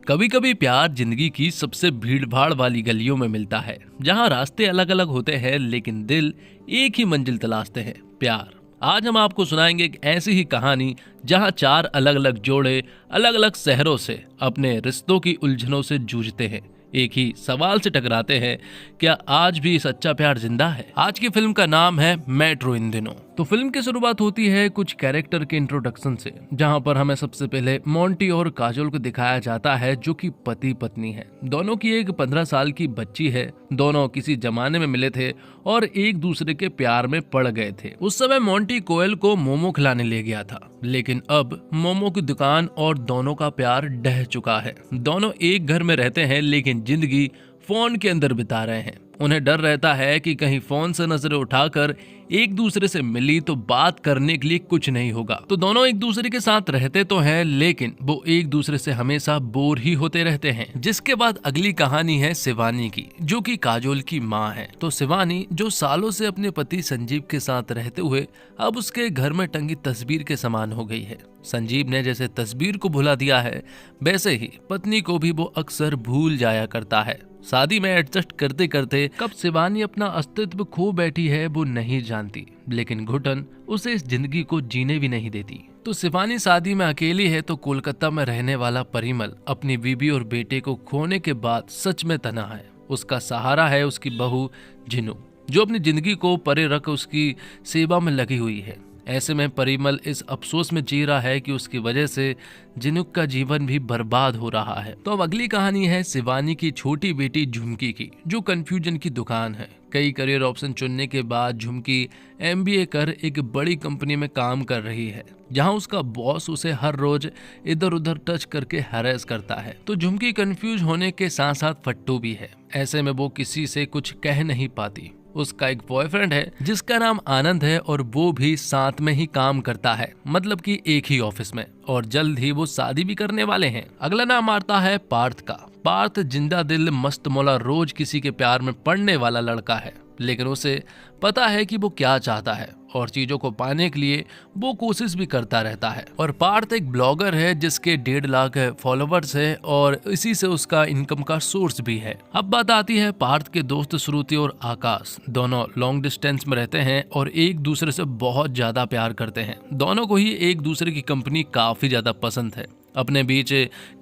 कभी कभी प्यार जिंदगी की सबसे भीड़ भाड़ वाली गलियों में मिलता है, जहां रास्ते अलग अलग होते हैं लेकिन दिल एक ही मंजिल तलाशते हैं, प्यार। आज हम आपको सुनाएंगे एक ऐसी ही कहानी जहां चार अलग अलग जोड़े अलग अलग शहरों से अपने रिश्तों की उलझनों से जूझते हैं, एक ही सवाल से टकराते हैं, क्या आज भी सच्चा प्यार जिंदा है। आज की फिल्म का नाम है मेट्रो इन दिनों। तो फिल्म की शुरुआत होती है कुछ कैरेक्टर के इंट्रोडक्शन से, जहां पर हमें सबसे पहले मोंटी और काजोल को दिखाया जाता है, जो कि पति पत्नी है। दोनों की एक 15 साल की बच्ची है। दोनों किसी जमाने में मिले थे और एक दूसरे के प्यार में पड़ गए थे। उस समय मोंटी कोयल को मोमो खिलाने ले गया था, लेकिन अब मोमो की दुकान और दोनों का प्यार ढह चुका है। दोनों एक घर में रहते हैं लेकिन जिंदगी फोन के अंदर बिता रहे हैं। उन्हें डर रहता है कि कहीं फोन से नजरें उठाकर एक दूसरे से मिली तो बात करने के लिए कुछ नहीं होगा। तो दोनों एक दूसरे के साथ रहते तो हैं, लेकिन वो एक दूसरे से हमेशा बोर ही होते रहते हैं। जिसके बाद अगली कहानी है शिवानी की, जो कि काजोल की माँ है। तो शिवानी, जो सालों से अपने पति संजीव के साथ रहते हुए अब उसके घर में टंगी तस्वीर के समान हो गई है। संजीव ने जैसे तस्वीर को भुला दिया है, वैसे ही पत्नी को भी वो अक्सर भूल जाया करता है। शादी में एडजस्ट करते करते कब शिवानी अपना अस्तित्व खो बैठी है वो नहीं जानती, लेकिन घुटन उसे इस जिंदगी को जीने भी नहीं देती। तो शिवानी शादी में अकेली है तो कोलकाता में रहने वाला परिमल अपनी बीबी और बेटे को खोने के बाद सच में तना है। उसका सहारा है उसकी बहू जिनू, जो अपनी जिंदगी को परे रख उसकी सेवा में लगी हुई है। ऐसे में परिमल इस अफसोस में जी रहा है कि उसकी वजह से जिनुक का जीवन भी बर्बाद हो रहा है। तो अब अगली कहानी है शिवानी की छोटी बेटी झुमकी की, जो कंफ्यूजन की दुकान है। कई करियर ऑप्शन चुनने के बाद झुमकी MBA कर एक बड़ी कंपनी में काम कर रही है, जहां उसका बॉस उसे हर रोज इधर उधर टच करके हैरेस करता है। तो झुमकी कंफ्यूज होने के साथ साथ फट्टू भी है। ऐसे में वो किसी से कुछ कह नहीं पाती। उसका एक बॉयफ्रेंड है जिसका नाम आनंद है और वो भी साथ में ही काम करता है, मतलब कि एक ही ऑफिस में, और जल्द ही वो शादी भी करने वाले हैं। अगला नाम आता है पार्थ का। पार्थ जिंदा दिल मस्त मौला रोज किसी के प्यार में पड़ने वाला लड़का है, लेकिन उसे पता है कि वो क्या चाहता है और चीजों को पाने के लिए वो कोशिश भी करता रहता है। और पार्थ एक ब्लॉगर है जिसके 1.5 लाख फॉलोवर्स है और इसी से उसका इनकम का सोर्स भी है। अब बात आती है पार्थ के दोस्त श्रुति और आकाश। दोनों लॉन्ग डिस्टेंस में रहते हैं और एक दूसरे से बहुत ज्यादा प्यार करते हैं। दोनों को ही एक दूसरे की कंपनी काफी ज्यादा पसंद है। अपने बीच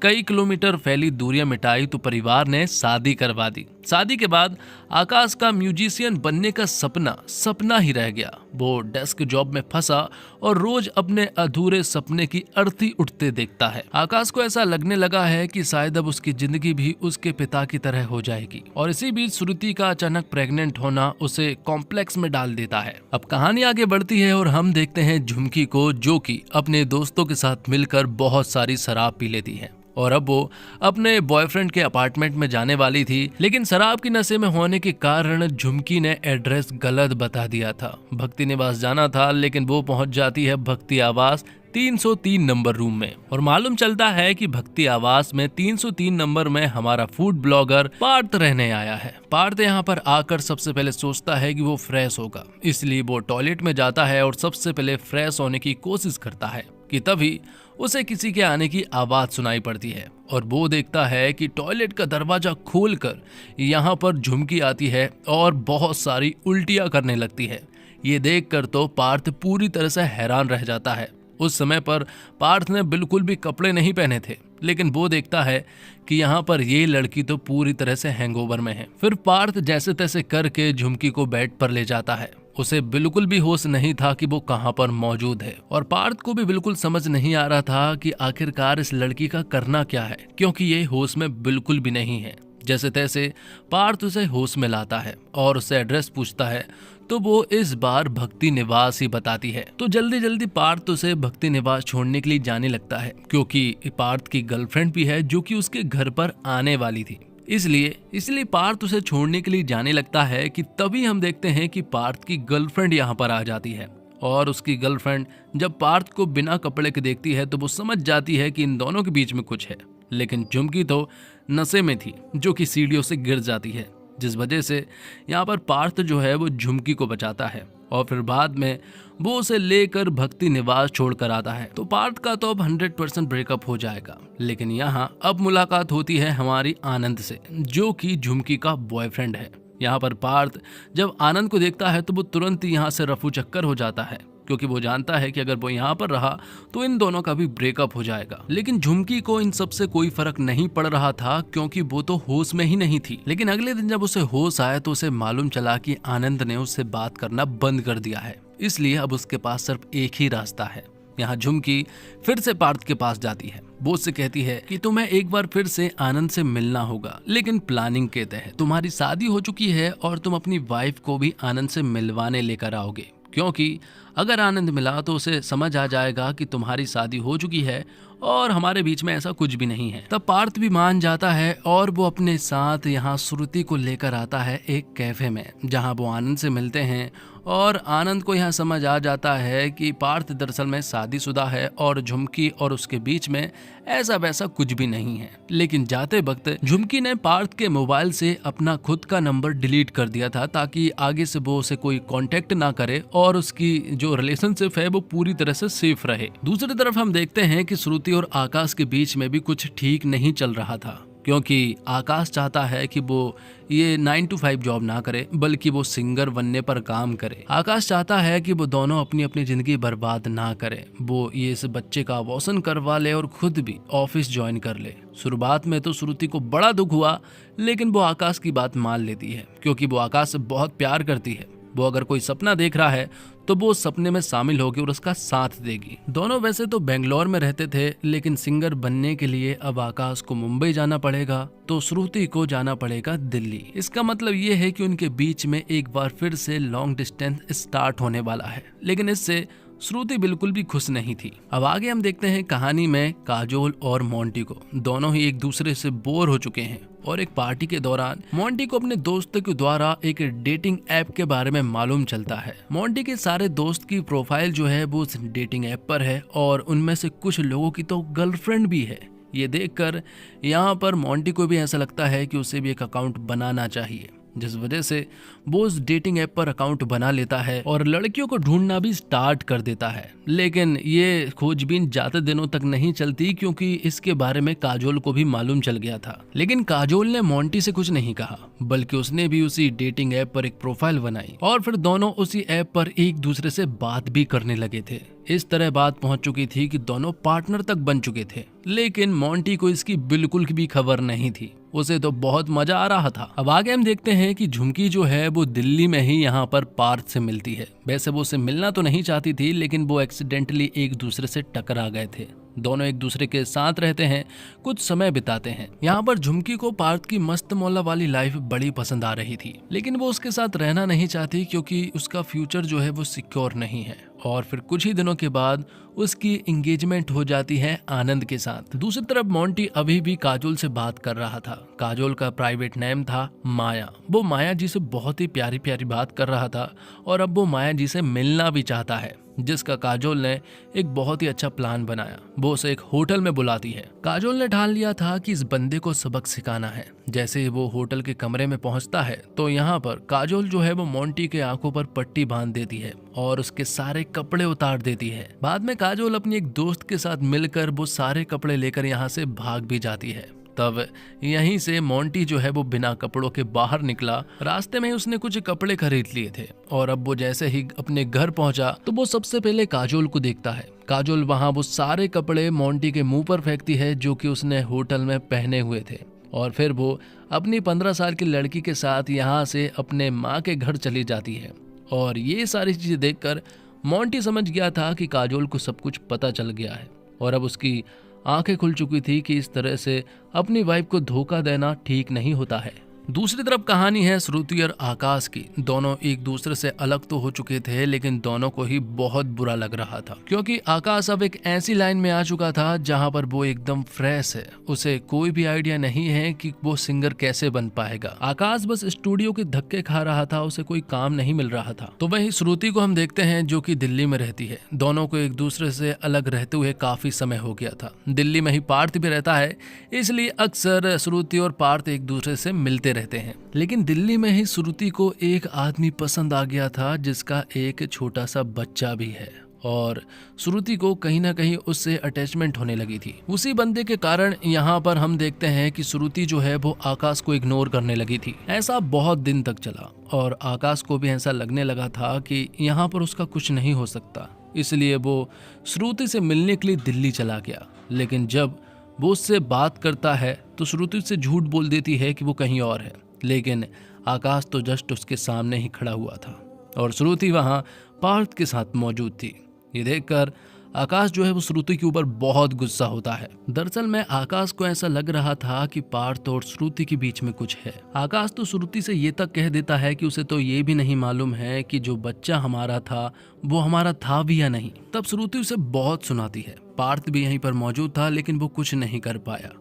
कई किलोमीटर फैली दूरियां मिटाई तो परिवार ने शादी करवा दी। शादी के बाद आकाश का म्यूजिशियन बनने का सपना ही रह गया। वो डेस्क जॉब में फंसा और रोज अपने अधूरे सपने की अर्थी उठते देखता है। आकाश को ऐसा लगने लगा है कि शायद अब उसकी जिंदगी भी उसके पिता की तरह हो जाएगी। और इसी बीच श्रुति का अचानक प्रेग्नेंट होना उसे कॉम्प्लेक्स में डाल देता है। अब कहानी आगे बढ़ती है और हम देखते हैं झुमकी को, जो कि अपने दोस्तों के साथ मिलकर बहुत सारी शराब पी लेती है। और अब वो अपने बॉयफ्रेंड के अपार्टमेंट में जाने वाली थी, लेकिन शराब की नशे में होने के कारण झुमकी ने एड्रेस गलत बता दिया था। भक्ति निवास जाना था, लेकिन वो पहुंच जाती है भक्ति आवास 303 नंबर रूम में। और मालूम चलता है कि भक्ति आवास में 303 नंबर में हमारा फूड ब्लॉगर पार्थ रहने आया है। पार्थ यहाँ पर आकर सबसे पहले सोचता है कि वो फ्रेश होगा, इसलिए वो टॉयलेट में जाता है और सबसे पहले फ्रेश होने की कोशिश करता है कि तभी उसे किसी के आने की आवाज सुनाई पड़ती है और वो देखता है कि टॉयलेट का दरवाजा खोलकर यहाँ पर झुमकी आती है और बहुत सारी उल्टियां करने लगती है। ये देखकर तो पार्थ पूरी तरह से हैरान रह जाता है। उस समय पर पार्थ ने बिल्कुल भी कपड़े नहीं पहने थे, लेकिन वो देखता है कि यहाँ पर ये लड़की तो पूरी तरह से हैंगओवर में है। फिर पार्थ जैसे तैसे करके झुमकी को बेड पर ले जाता है। उसे बिल्कुल भी होश नहीं था कि वो कहाँ पर मौजूद है, और पार्थ को भी बिल्कुल समझ नहीं आ रहा था कि आखिरकार इस लड़की का करना क्या है, क्योंकि ये होश में बिल्कुल भी नहीं है। जैसे तैसे पार्थ उसे होश में लाता है और उससे एड्रेस पूछता है, तो वो इस बार भक्ति निवास ही बताती है। तो जल्दी जल्दी पार्थ उसे भक्ति निवास छोड़ने के लिए जाने लगता है, क्योंकि पार्थ की गर्लफ्रेंड भी है जो कि उसके घर पर आने वाली थी। इसलिए पार्थ उसे छोड़ने के लिए जाने लगता है कि तभी हम देखते हैं कि पार्थ की गर्लफ्रेंड यहाँ पर आ जाती है। और उसकी गर्लफ्रेंड जब पार्थ को बिना कपड़े के देखती है तो वो समझ जाती है कि इन दोनों के बीच में कुछ है। लेकिन झुमकी तो नशे में थी, जो कि सीढ़ियों से गिर जाती है, जिस वजह से यहाँ पर पार्थ जो है वो झुमकी को बचाता है और फिर बाद में वो उसे लेकर भक्ति निवास छोड़कर आता है। तो पार्थ का तो अब 100% ब्रेकअप हो जाएगा। लेकिन यहाँ अब मुलाकात होती है हमारी आनंद से, जो कि झुमकी का बॉयफ्रेंड है। यहाँ पर पार्थ जब आनंद को देखता है तो वो तुरंत यहाँ से रफू चक्कर हो जाता है, क्योंकि वो जानता है कि अगर वो यहाँ पर रहा तो इन दोनों का भी ब्रेकअप हो जाएगा। लेकिन झुमकी को इन सब से कोई फर्क नहीं पड़ रहा था, क्योंकि वो तो होश में ही नहीं थी। लेकिन अगले दिन जब उसे होश आया तो उसे मालूम चला कि आनंद ने उससे बात करना बंद कर दिया है, इसलिए अब उसके पास सिर्फ एक ही रास्ता है। यहाँ झुमकी फिर से पार्थ के पास जाती है। वो उससे कहती है कि तुम्हें एक बार फिर से आनंद से मिलना होगा, लेकिन प्लानिंग के तहत। तुम्हारी शादी हो चुकी है और तुम अपनी वाइफ को भी आनंद से मिलवाने लेकर आओगे, क्योंकि अगर आनंद मिला तो उसे समझ आ जाएगा कि तुम्हारी शादी हो चुकी है और हमारे बीच में ऐसा कुछ भी नहीं है। तब पार्थ भी मान जाता है और वो अपने साथ यहाँ श्रुति को लेकर आता है एक कैफे में, जहाँ वो आनंद से मिलते हैं। और आनंद को यहाँ समझ आ जाता है कि पार्थ दरअसल में शादीशुदा है और झुमकी और उसके बीच में ऐसा वैसा कुछ भी नहीं है। लेकिन जाते वक्त झुमकी ने पार्थ के मोबाइल से अपना खुद का नंबर डिलीट कर दिया था, ताकि आगे से वो उसे कोई कांटेक्ट ना करे और उसकी जो रिलेशनशिप है वो पूरी तरह से सेफ रहे। दूसरी तरफ हम देखते हैं कि श्रुति और आकाश के बीच में भी कुछ ठीक नहीं चल रहा था, क्योंकि आकाश चाहता है कि वो ये 9 to 5 जॉब ना करे, बल्कि वो सिंगर बनने पर काम करे। आकाश चाहता है कि वो दोनों अपनी अपनी जिंदगी बर्बाद ना करे, वो ये इस बच्चे का अबॉर्शन करवा ले और खुद भी ऑफिस ज्वाइन कर ले। शुरुआत में तो श्रुति को बड़ा दुख हुआ, लेकिन वो आकाश की बात मान लेती है, क्योंकि वो आकाश से बहुत प्यार करती है। वो अगर कोई सपना देख रहा है तो वो सपने में शामिल होगी और उसका साथ देगी। दोनों वैसे तो बेंगलोर में रहते थे, लेकिन सिंगर बनने के लिए अब आकाश को मुंबई जाना पड़ेगा तो श्रुति को जाना पड़ेगा दिल्ली। इसका मतलब ये है कि उनके बीच में एक बार फिर से लॉन्ग डिस्टेंस स्टार्ट होने वाला है। लेकिन इससे श्रुति बिल्कुल भी खुश नहीं थी। अब आगे हम देखते हैं कहानी में काजोल और मोंटी को। दोनों ही एक दूसरे से बोर हो चुके हैं और एक पार्टी के दौरान मोंटी को अपने दोस्त के द्वारा एक डेटिंग ऐप के बारे में मालूम चलता है। मोंटी के सारे दोस्त की प्रोफाइल जो है वो उस डेटिंग ऐप पर है और उनमें से कुछ लोगों की तो गर्लफ्रेंड भी है। ये देखकर यहाँ पर मोंटी को भी ऐसा लगता है कि उसे भी एक अकाउंट बनाना चाहिए, जिस वजह से वो उस डेटिंग ऐप पर अकाउंट बना लेता है और लड़कियों को ढूंढना भी स्टार्ट कर देता है। लेकिन ये खोजबीन ज्यादा दिनों तक नहीं चलती, क्योंकि इसके बारे में काजोल को भी मालूम चल गया था। लेकिन काजोल ने मोंटी से कुछ नहीं कहा, बल्कि उसने भी उसी डेटिंग ऐप पर एक प्रोफाइल बनाई और फिर दोनों उसी ऐप पर एक दूसरे से बात भी करने लगे थे। इस तरह बात पहुंच चुकी थी कि दोनों पार्टनर तक बन चुके थे। लेकिन मोंटी को इसकी बिल्कुल भी खबर नहीं थी, उसे तो बहुत मजा आ रहा था। अब आगे हम देखते हैं कि झुमकी जो है वो दिल्ली में ही यहाँ पर पार्थ से मिलती है। वैसे वो उससे मिलना तो नहीं चाहती थी, लेकिन वो एक्सीडेंटली एक दूसरे से टकरा गए थे। दोनों एक दूसरे के साथ रहते हैं, कुछ समय बिताते हैं। यहाँ पर झुमकी को पार्थ की मस्त मौला वाली लाइफ बड़ी पसंद आ रही थी, लेकिन वो उसके साथ रहना नहीं चाहती, क्योंकि उसका फ्यूचर जो है वो सिक्योर नहीं है। और फिर कुछ ही दिनों के बाद उसकी एंगेजमेंट हो जाती है आनंद के साथ। दूसरी तरफ मोंटी अभी भी काजोल से बात कर रहा था। काजोल का प्राइवेट नेम था माया। वो माया जी से बहुत ही प्यारी प्यारी बात कर रहा था और अब वो माया जी से मिलना भी चाहता है, जिसका काजोल ने एक बहुत ही अच्छा प्लान बनाया। वो उसे एक होटल में बुलाती है। काजोल ने ठान लिया था कि इस बंदे को सबक सिखाना है। जैसे ही वो होटल के कमरे में पहुंचता है तो यहाँ पर काजोल जो है वो मोंटी के आंखों पर पट्टी बांध देती है और उसके सारे कपड़े उतार देती है। बाद में काजोल अपनी एक दोस्त के साथ मिलकर वो सारे कपड़े लेकर यहाँ से भाग भी जाती है। तब यहीं से मोंटी जो है वो बिना कपड़ों के बाहर निकला। रास्ते में ही उसने कुछ कपड़े खरीद लिए थे और अब वो जैसे ही अपने घर पहुंचा तो वो सबसे पहले काजोल को देखता है। काजोल वहां वो सारे कपड़े मोंटी के मुंह पर फेंकती है जो कि उसने होटल में पहने हुए थे, और फिर वो अपनी 15 साल की लड़की के साथ यहाँ से अपने माँ के घर चली जाती है। और ये सारी चीजें देखकर मोंटी समझ गया था कि काजोल को सब कुछ पता चल गया है और अब उसकी आंखें खुल चुकी थी कि इस तरह से अपनी वाइफ को धोखा देना ठीक नहीं होता है। दूसरी तरफ कहानी है श्रुति और आकाश की। दोनों एक दूसरे से अलग तो हो चुके थे, लेकिन दोनों को ही बहुत बुरा लग रहा था, क्योंकि आकाश अब एक ऐसी लाइन में आ चुका था जहां पर वो एकदम फ्रेश है। उसे कोई भी आइडिया नहीं है कि वो सिंगर कैसे बन पाएगा। आकाश बस स्टूडियो के धक्के खा रहा था, उसे कोई काम नहीं मिल रहा था। तो वही श्रुति को हम देखते हैं जो कि दिल्ली में रहती है। दोनों को एक दूसरे से अलग रहते हुए काफी समय हो गया था। दिल्ली में ही पार्थ भी रहता है, इसलिए अक्सर श्रुति और पार्थ एक दूसरे से मिलते रहते हैं। लेकिन दिल्ली में ही श्रुति को एक आदमी पसंद आ गया था जिसका एक छोटा सा बच्चा भी है और श्रुति को कहीं ना कहीं उससे अटैचमेंट होने लगी थी। उसी बंदे के कारण यहाँ पर हम देखते हैं कि श्रुति जो है वो आकाश को इग्नोर करने लगी थी। ऐसा बहुत दिन तक चला और आकाश को भी ऐसा लगने लगा था कि यहाँ पर उसका कुछ नहीं हो सकता, इसलिए वो श्रुति से मिलने के लिए दिल्ली चला गया। लेकिन जब वो उससे बात करता है तो श्रुति से झूठ बोल देती है कि वो कहीं और है, लेकिन आकाश तो जस्ट उसके सामने ही खड़ा हुआ था और श्रुति वहां पार्थ के साथ मौजूद थी। ये देखकर आकाश जो है वो श्रुति के ऊपर बहुत गुस्सा होता है। दरअसल में आकाश को ऐसा लग रहा था कि पार्थ और श्रुति के बीच में कुछ है। आकाश तो श्रुति से ये तक कह देता है कि उसे तो ये भी नहीं मालूम है कि जो बच्चा हमारा था वो हमारा था भी या नहीं। तब श्रुति उसे बहुत सुनाती है। पार्थ भी यहीं पर मौजूद था लेकिन वो कुछ नहीं कर पाया।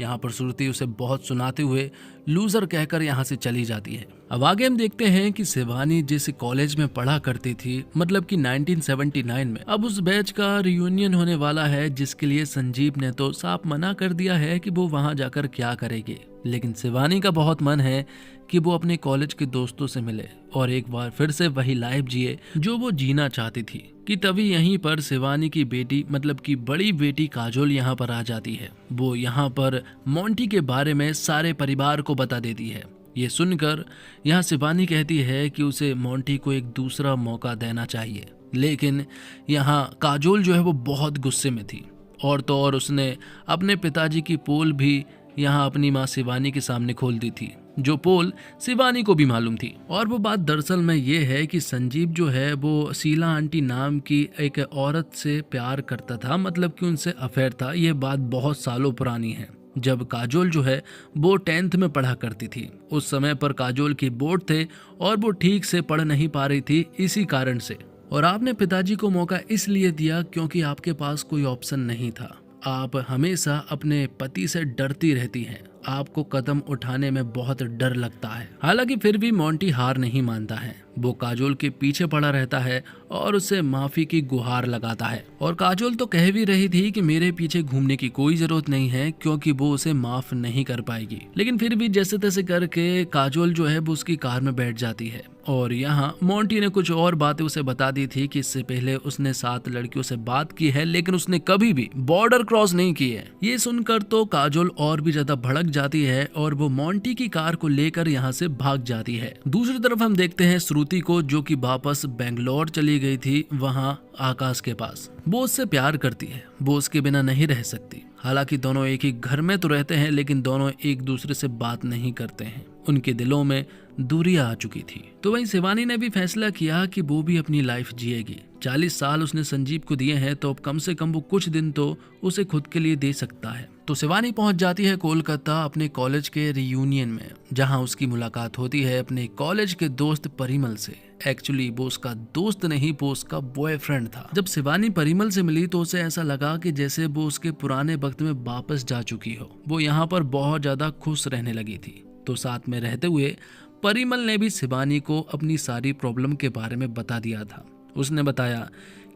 यहाँ पर श्रुति उसे बहुत सुनाते हुए लूजर कहकर यहाँ से चली जाती है। अब आगे हम देखते हैं कि शिवानी जिस कॉलेज में पढ़ा करती थी, मतलब कि 1979 में, अब उस बैच का रियूनियन होने वाला है, जिसके लिए संजीव ने तो साफ मना कर दिया है कि वो वहां जाकर क्या करेगी। लेकिन शिवानी का बहुत मन है कि वो अपने कॉलेज के दोस्तों से मिले और एक बार फिर से वही लाइफ जिए जो वो जीना चाहती थी। कि तभी यहीं पर शिवानी की बेटी, मतलब कि बड़ी बेटी काजोल यहाँ पर आ जाती है। वो यहाँ पर मोंटी के बारे में सारे परिवार को बता देती है। ये सुनकर यहाँ शिवानी कहती है कि उसे मोंटी को एक दूसरा मौका देना चाहिए। लेकिन यहाँ काजोल जो है वो बहुत गुस्से में थी और तो और उसने अपने पिताजी की पोल भी यहाँ अपनी माँ शिवानी के सामने खोल दी थी, जो पोल शिवानी को भी मालूम थी। और वो बात दरअसल में ये है कि संजीव जो है वो शीला आंटी नाम की एक औरत से प्यार करता था, मतलब कि उनसे अफेयर था। ये बात बहुत सालों पुरानी है, जब काजोल जो है वो 10th में पढ़ा करती थी। उस समय पर काजोल के बोर्ड थे और वो ठीक से पढ़ नहीं पा रही थी इसी कारण से। और आपने पिताजी को मौका इसलिए दिया क्योंकि आपके पास कोई ऑप्शन नहीं था। आप हमेशा अपने पति से डरती रहती हैं, आपको कदम उठाने में बहुत डर लगता है। हालांकि फिर भी मोंटी हार नहीं मानता है। वो काजोल के पीछे पड़ा रहता है और उसे माफी की गुहार लगाता है। और काजोल तो कह भी रही थी कि मेरे पीछे घूमने की कोई जरूरत नहीं है क्योंकि वो उसे माफ नहीं कर पाएगी। लेकिन फिर भी जैसे तैसे करके काजोल जो है वो उसकी कार में बैठ जाती है। और यहाँ मोंटी ने कुछ और बातें उसे बता दी थी कि इससे पहले उसने 7 लड़कियों से बात की है, लेकिन उसने कभी भी बॉर्डर क्रॉस नहीं की है। ये सुनकर तो काजोल और भी ज्यादा भड़क जाती है और वो मोंटी की कार को लेकर यहाँ से भाग जाती है। दूसरी तरफ हम देखते हैं श्रुति को, जो कि वापस बेंगलोर चली गई थी वहाँ आकाश के पास। वो उससे प्यार करती है, वो उसके बिना नहीं रह सकती। हालांकि दोनों एक ही घर में तो रहते हैं लेकिन दोनों एक दूसरे से बात नहीं करते हैं। उनके दिलों में दूरियां आ चुकी थी। तो वहीं शिवानी ने भी फैसला किया कि वो भी अपनी लाइफ जिएगी। 40 साल उसने संजीव को दिए हैं तो अब कम से कम वो कुछ दिन तो उसे खुद के लिए दे सकता है। तो शिवानी पहुंच जाती है कोलकाता अपने कॉलेज के रियूनियन में, जहां उसकी मुलाकात होती है अपने कॉलेज के दोस्त परिमल से। एक्चुअली वो उसका दोस्त नहीं, वो उसका बॉयफ्रेंड था। जब शिवानी परिमल से मिली तो उसे ऐसा लगा कि जैसे वो उसके पुराने वक्त में वापस जा चुकी हो। वो यहाँ पर बहुत ज्यादा खुश रहने लगी थी। तो साथ में रहते हुए परिमल ने भी शिवानी को अपनी सारी प्रॉब्लम के बारे में बता दिया था। उसने बताया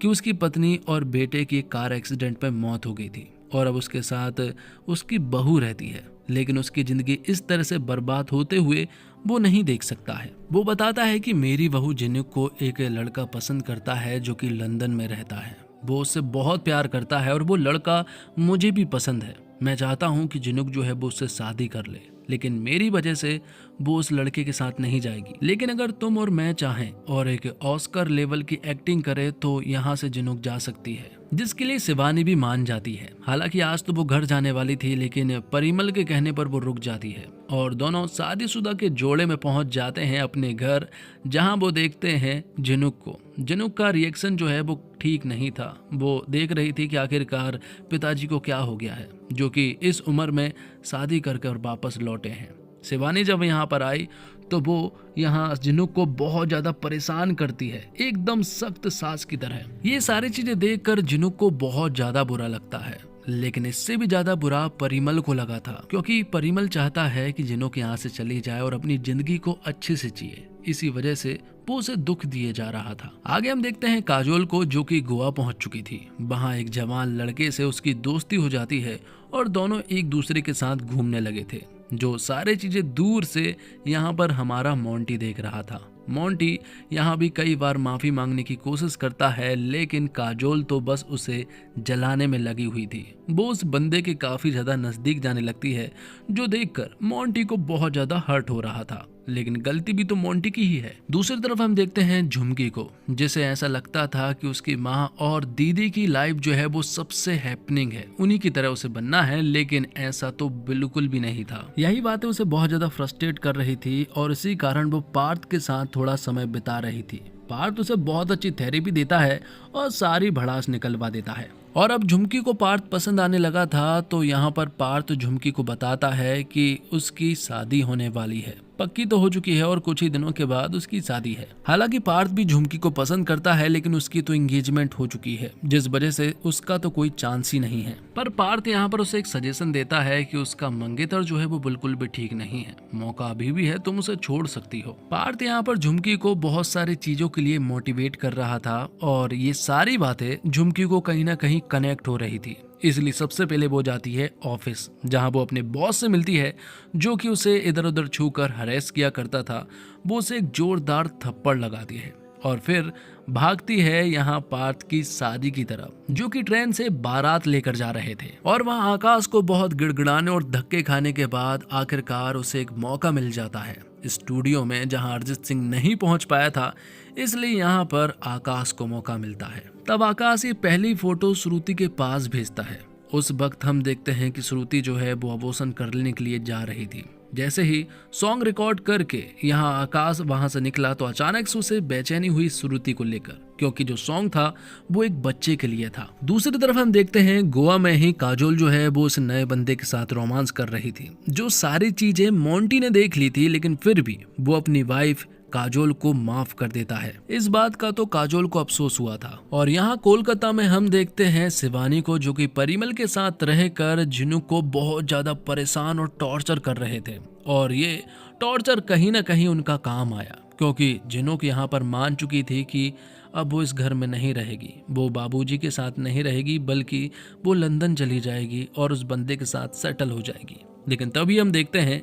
कि उसकी पत्नी और बेटे की कार एक्सीडेंट में मौत हो गई थी और अब उसके साथ उसकी बहू रहती है, लेकिन उसकी जिंदगी इस तरह से बर्बाद होते हुए वो नहीं देख सकता है। वो बताता है कि मेरी बहू जिनुक को एक लड़का पसंद करता है जो कि लंदन में रहता है। वो उससे बहुत प्यार करता है और वो लड़का मुझे भी पसंद है। मैं चाहता हूँ कि जिनुक जो है वो उससे शादी कर ले, लेकिन मेरी वजह से वो उस लड़के के साथ नहीं जाएगी। लेकिन अगर तुम और मैं चाहें और एक ऑस्कर लेवल की एक्टिंग करे तो यहाँ से जिनुक जा सकती है, जिसके लिए शिवानी भी मान जाती है। हालांकि आज तो वो घर जाने वाली थी, लेकिन परिमल के कहने पर वो रुक जाती है और दोनों शादीशुदा के जोड़े में पहुंच जाते हैं अपने घर, जहां वो देखते हैं जिनुक को। जिनुक का रिएक्शन जो है वो ठीक नहीं था। वो देख रही थी कि आखिरकार पिताजी को क्या हो गया है, जो कि इस उम्र में शादी कर वापस लौटे हैं। शिवानी जब यहाँ पर आई तो वो यहाँ जिनुक को बहुत ज्यादा परेशान करती है, एकदम सख्त सास की तरह। ये सारी चीजें देखकर जिनुक को बहुत ज्यादा बुरा लगता है, लेकिन इससे भी ज्यादा बुरा परिमल को लगा था, क्योंकि परिमल चाहता है कि जिनुक यहाँ से चली जाए और अपनी जिंदगी को अच्छे से जिए। इसी वजह से वो उसे दुख दिए जा रहा था। आगे हम देखते हैं काजोल को, जो कि गोवा पहुंच चुकी थी। वहां एक जवान लड़के से उसकी दोस्ती हो जाती है और दोनों एक दूसरे के साथ घूमने लगे थे। जो सारी चीजें दूर से यहाँ पर हमारा मोंटी देख रहा था। मोंटी यहाँ भी कई बार माफी मांगने की कोशिश करता है, लेकिन काजोल तो बस उसे जलाने में लगी हुई थी। वो उस बंदे के काफी ज्यादा नजदीक जाने लगती है, जो देखकर मोंटी को बहुत ज्यादा हर्ट हो रहा था, लेकिन गलती भी तो मोंटी की ही है। दूसरी तरफ हम देखते हैं झुमकी को, जिसे ऐसा लगता था कि उसकी माँ और दीदी की लाइफ जो है वो सबसे हैपनिंग है, उन्हीं की तरह उसे बनना है, लेकिन ऐसा तो बिल्कुल भी नहीं था। यही बातें उसे बहुत ज्यादा फ्रस्ट्रेट कर रही थी और इसी कारण वो पार्थ के साथ थोड़ा समय बिता रही थी। पार्थ उसे बहुत अच्छी थेरेपी देता है और सारी भड़ास निकलवा देता है। और अब झुमकी को पार्थ पसंद आने लगा था, तो यहाँ पर पार्थ झुमकी को बताता है कि उसकी शादी होने वाली है, पक्की तो हो चुकी है और कुछ ही दिनों के बाद उसकी शादी है। हालांकि पार्थ भी झुमकी को पसंद करता है, लेकिन उसकी तो एंगेजमेंट हो चुकी है, जिस वजह से उसका तो कोई चांस ही नहीं है। पर पार्थ यहाँ पर उसे एक सजेशन देता है कि उसका मंगेतर जो है वो बिल्कुल भी ठीक नहीं है, मौका अभी भी है, तुम उसे छोड़ सकती हो। पार्थ यहाँ पर झुमकी को बहुत सारी चीजों के लिए मोटिवेट कर रहा था और ये सारी बातें झुमकी को कहीं ना कहीं कनेक्ट हो रही थी। इसलिए सबसे पहले वो जाती है ऑफिस, जहां वो अपने बॉस से मिलती है, जो कि उसे इधर उधर छूकर हरेस किया करता था। वो उसे एक जोरदार थप्पड़ लगाती है और फिर भागती है यहाँ पार्थ की शादी की तरफ, जो कि ट्रेन से बारात लेकर जा रहे थे। और वहाँ आकाश को बहुत गिड़गिड़ाने और धक्के खाने के बाद आखिरकार उसे एक मौका मिल जाता है स्टूडियो में, जहाँ अरिजीत सिंह नहीं पहुंच पाया था, इसलिए यहाँ पर आकाश को मौका मिलता है। तब आकाश ये पहली फोटो श्रुति के पास भेजता है। उस वक्त हम देखते हैं कि श्रुति जो है वो अबॉर्शन करने के लिए जा रही थी। जैसे ही सॉन्ग रिकॉर्ड करके यहाँ आकाश वहां से निकला, तो अचानक से उसे बेचैनी हुई श्रुति को लेकर, क्योंकि जो सॉन्ग था वो एक बच्चे के लिए था। दूसरी तरफ हम देखते हैं गोवा में ही काजोल जो है वो उस नए बंदे के साथ रोमांस कर रही थी। जो सारी चीजें मोंटी ने देख ली थी, लेकिन फिर भी वो अपनी वाइफ काजोल को माफ कर देता है। इस बात का तो काजोल को अफसोस हुआ था। और यहाँ कोलकाता में हम देखते हैं शिवानी को, जो कि परिमल के साथ रहकर जिनू को बहुत ज्यादा परेशान और टॉर्चर कर रहे थे। और ये टॉर्चर कहीं ना कहीं उनका काम आया, क्योंकि जिनू यहाँ पर मान चुकी थी कि अब वो इस घर में नहीं रहेगी, वो बाबूजी के साथ नहीं रहेगी, बल्कि वो लंदन चली जाएगी और उस बंदे के साथ सेटल हो जाएगी। लेकिन तभी हम देखते हैं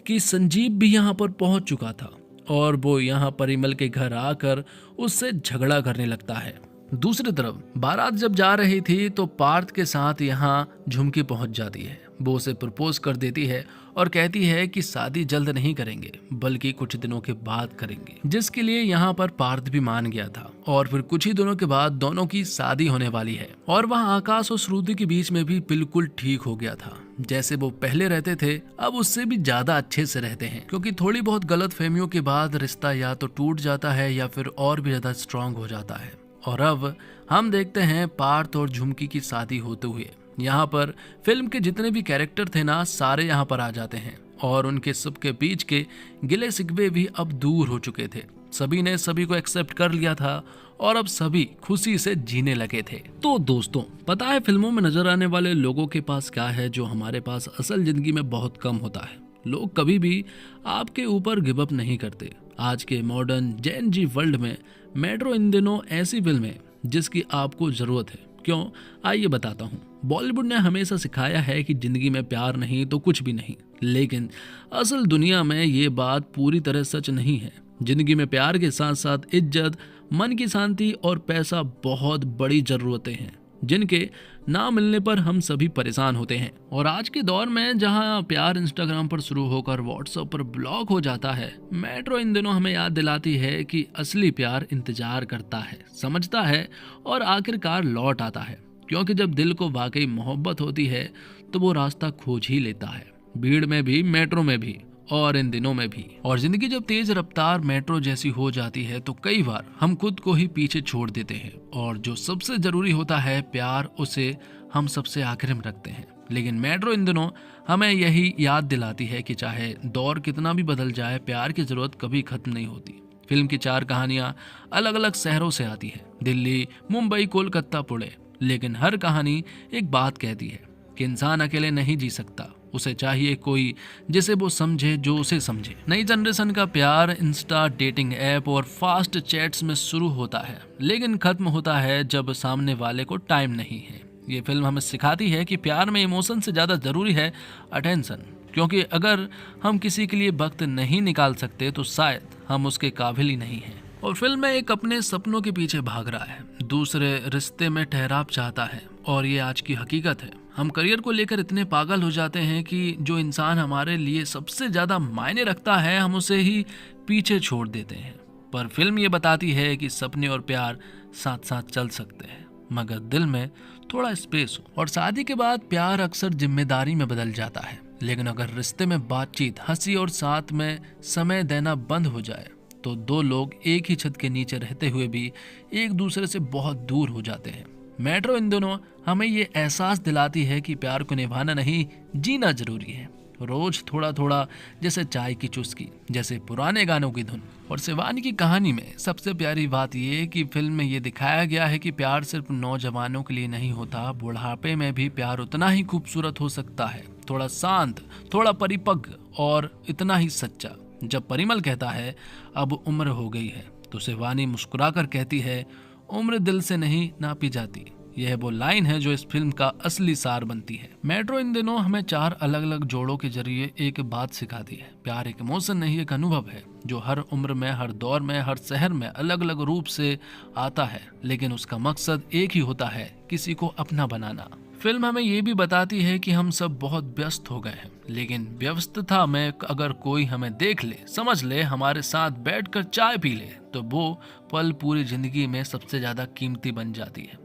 कि संजीव भी यहाँ पर पहुंच चुका था और वो यहाँ परिमल के घर आकर उससे झगड़ा करने लगता है। दूसरी तरफ बारात जब जा रही थी, तो पार्थ के साथ यहाँ झुमकी पहुंच जाती है। वो उसे प्रपोज कर देती है और कहती है कि शादी जल्द नहीं करेंगे, बल्कि कुछ दिनों के बाद करेंगे, जिसके लिए यहाँ पर पार्थ भी मान गया था। और फिर कुछ ही दिनों के बाद दोनों की शादी होने वाली है। और वहाँ आकाश और श्रुति के बीच में भी बिल्कुल ठीक हो गया था। जैसे वो पहले रहते थे, अब उससे भी ज्यादा अच्छे से रहते हैं, क्योंकि थोड़ी बहुत गलत फहमियों के बाद रिश्ता या तो टूट जाता है या फिर और भी ज्यादा स्ट्रांग हो जाता है। और अब हम देखते हैं पार्थ और झुमकी की शादी होते हुए। यहाँ पर फिल्म के जितने भी कैरेक्टर थे ना, सारे यहाँ पर आ जाते हैं और उनके सबके बीच के गिले शिकवे भी अब दूर हो चुके थे। सभी ने सभी को एक्सेप्ट कर लिया था और अब सभी खुशी से जीने लगे थे। तो दोस्तों, पता है फिल्मों में नजर आने वाले लोगों के पास क्या है जो हमारे पास असल जिंदगी में बहुत कम होता है। लोग कभी भी आपके ऊपर गिव अप नहीं करते। आज के मॉडर्न जेन जी वर्ल्ड में मेट्रो इन दिनों ऐसी फिल्म है जिसकी आपको जरूरत है। क्यों? आइए बताता हूँ। बॉलीवुड ने हमेशा सिखाया है कि जिंदगी में प्यार नहीं तो कुछ भी नहीं, लेकिन असल दुनिया में ये बात पूरी तरह सच नहीं है। जिंदगी में प्यार के साथ साथ इज्जत, मन की शांति और पैसा बहुत बड़ी जरूरतें हैं, जिनके ना मिलने पर हम सभी परेशान होते हैं। और आज के दौर में जहां प्यार इंस्टाग्राम पर शुरू होकर व्हाट्सएप पर ब्लॉक हो जाता है, मेट्रो इन दिनों हमें याद दिलाती है कि असली प्यार इंतजार करता है, समझता है और आखिरकार लौट आता है। क्योंकि जब दिल को वाकई मोहब्बत होती है तो वो रास्ता खोज ही लेता है, भीड़ में भी, मेट्रो में भी और इन दिनों में भी। और जिंदगी जब तेज रफ्तार मेट्रो जैसी हो जाती है तो कई बार हम खुद को ही पीछे छोड़ देते हैं और जो सबसे जरूरी होता है प्यार, उसे हम सबसे आखिर में रखते हैं। लेकिन मेट्रो इन दिनों हमें यही याद दिलाती है कि चाहे दौर कितना भी बदल जाए, प्यार की जरूरत कभी खत्म नहीं होती। फिल्म की 4 कहानियां अलग अलग शहरों से आती है, दिल्ली, मुंबई, कोलकाता, पुणे, लेकिन हर कहानी एक बात कहती है कि इंसान अकेले नहीं जी सकता, उसे चाहिए कोई जिसे वो समझे, जो उसे समझे। नई जनरेशन का प्यार इंस्टा, डेटिंग ऐप और फास्ट चैट्स में शुरू होता है, लेकिन खत्म होता है जब सामने वाले को टाइम नहीं है। ये फिल्म हमें सिखाती है कि प्यार में इमोशन से ज्यादा जरूरी है अटेंशन। क्योंकि अगर हम किसी के लिए वक्त नहीं निकाल सकते तो शायद हम उसके काबिल ही नहीं हैं। और फिल्म में एक अपने सपनों के पीछे भाग रहा है, दूसरे रिश्ते में ठहराव चाहता है, और ये आज की हकीकत है। हम करियर को लेकर इतने पागल हो जाते हैं कि जो इंसान हमारे लिए सबसे ज्यादा मायने रखता है हम उसे ही पीछे छोड़ देते हैं। पर फिल्म ये बताती है कि सपने और प्यार साथ साथ चल सकते हैं, मगर दिल में थोड़ा स्पेस हो। और शादी के बाद प्यार अक्सर जिम्मेदारी में बदल जाता है, लेकिन अगर रिश्ते में बातचीत, हंसी और साथ में समय देना बंद हो जाए तो दो लोग एक ही छत के नीचे रहते हुए भी एक दूसरे से बहुत दूर हो जाते हैं। मेट्रो इन दिनों हमें ये एहसास दिलाती है कि प्यार को निभाना नहीं, जीना जरूरी है, रोज थोड़ा थोड़ा, जैसे चाय की चुस्की, जैसे पुराने गानों की धुन। और शिवानी की कहानी में सबसे प्यारी बात ये कि फिल्म में ये दिखाया गया है कि प्यार सिर्फ नौजवानों के लिए नहीं होता, बुढ़ापे में भी प्यार उतना ही खूबसूरत हो सकता है, थोड़ा शांत, थोड़ा परिपक्व और इतना ही सच्चा। जब परिमल कहता है अब उम्र हो गई है, तो शिवानी मुस्कुराकर कहती है उम्र दिल से नहीं नापी जाती। यह वो लाइन है जो इस फिल्म का असली सार बनती है। मेट्रो इन दिनों हमें 4 अलग अलग जोड़ों के जरिए एक बात सिखाती है, प्यार एक इमोशन नहीं, एक अनुभव है जो हर उम्र में, हर दौर में, हर शहर में अलग अलग रूप से आता है, लेकिन उसका मकसद एक ही होता है, किसी को अपना बनाना। फिल्म हमें ये भी बताती है कि हम सब बहुत व्यस्त हो गए हैं, लेकिन व्यस्तता में अगर कोई हमें देख ले, समझ ले, हमारे साथ बैठकर चाय पी ले, तो वो पल पूरी जिंदगी में सबसे ज्यादा कीमती बन जाती है।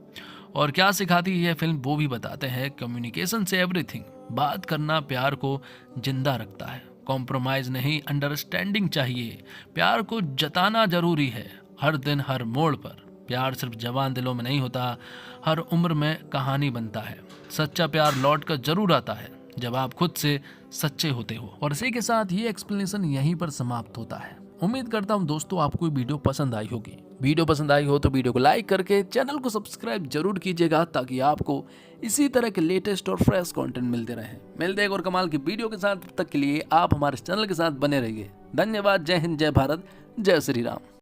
और क्या सिखाती है फिल्म वो भी बताते हैं, कम्युनिकेशन से एवरीथिंग। बात करना प्यार को जिंदा रखता है, कॉम्प्रोमाइज नहीं, अंडरस्टैंडिंग चाहिए। प्यार को जताना जरूरी है, हर दिन हर मोड़ पर। प्यार सिर्फ जवान दिलों में नहीं होता, हर उम्र में कहानी बनता है। सच्चा प्यार लौट कर जरूर आता है जब आप खुद से सच्चे होते हो। और इसी के साथ ये एक्सप्लेनेशन यहीं पर समाप्त होता है। उम्मीद करता हूँ दोस्तों आपको वीडियो पसंद आई होगी। वीडियो पसंद आई हो तो वीडियो को लाइक करके चैनल को सब्सक्राइब जरूर कीजिएगा, ताकि आपको इसी तरह के लेटेस्ट और फ्रेश कंटेंट मिलते रहे। मिलते हैं एक और कमाल की वीडियो के साथ, तब तक के लिए आप हमारे चैनल के साथ बने रहिए। धन्यवाद। जय हिंद, जय भारत, जय श्री राम।